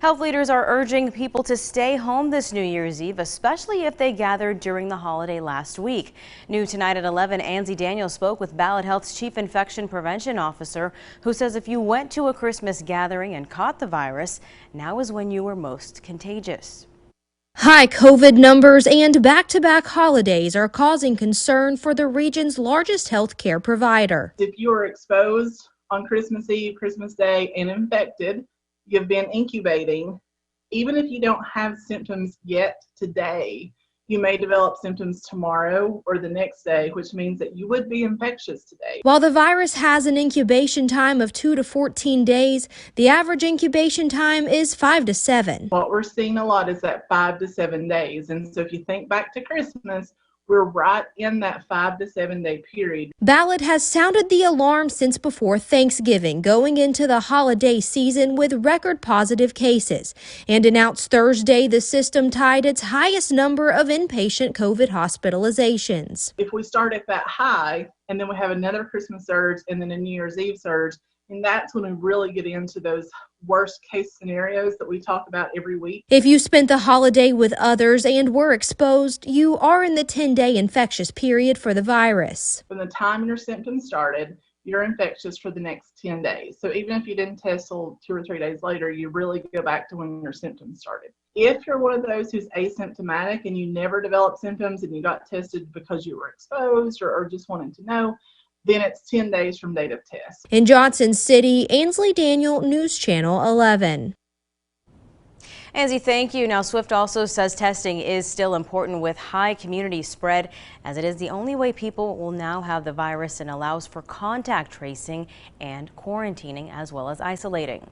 Health leaders are urging people to stay home this New Year's Eve, especially if they gathered during the holiday last week. New tonight at 11, Anzie Daniel spoke with Ballad Health's Chief Infection Prevention Officer, who says if you went to a Christmas gathering and caught the virus, now is when you were most contagious. High COVID numbers and back-to-back holidays are causing concern for the region's largest healthcare provider. If you are exposed on Christmas Eve, Christmas Day, and infected, you've been incubating, even if you don't have symptoms yet today, you may develop symptoms tomorrow or the next day, which means that you would be infectious today. While the virus has an incubation time of 2 to 14 days, the average incubation time is 5 to 7. What we're seeing a lot is that 5 to 7 days. And so if you think back to Christmas, we're right in that 5 to 7 day period. Ballad has sounded the alarm since before Thanksgiving, going into the holiday season with record positive cases, and announced Thursday the system tied its highest number of inpatient COVID hospitalizations. If we start at that high and then we have another Christmas surge and then a New Year's Eve surge, and that's when we really get into those worst case scenarios that we talk about every week. If you spent the holiday with others and were exposed, you are in the 10-day infectious period for the virus. From the time your symptoms started, you're infectious for the next 10 days. So even if you didn't test till 2 or 3 days later, you really go back to when your symptoms started. If you're one of those who's asymptomatic and you never developed symptoms and you got tested because you were exposed or just wanted to know, then it's 10 days from date of test. In Johnson City, Anzie Daniel, News Channel 11. Anzie, thank you. Now, Swift also says testing is still important with high community spread, as it is the only way people will now have the virus and allows for contact tracing and quarantining as well as isolating.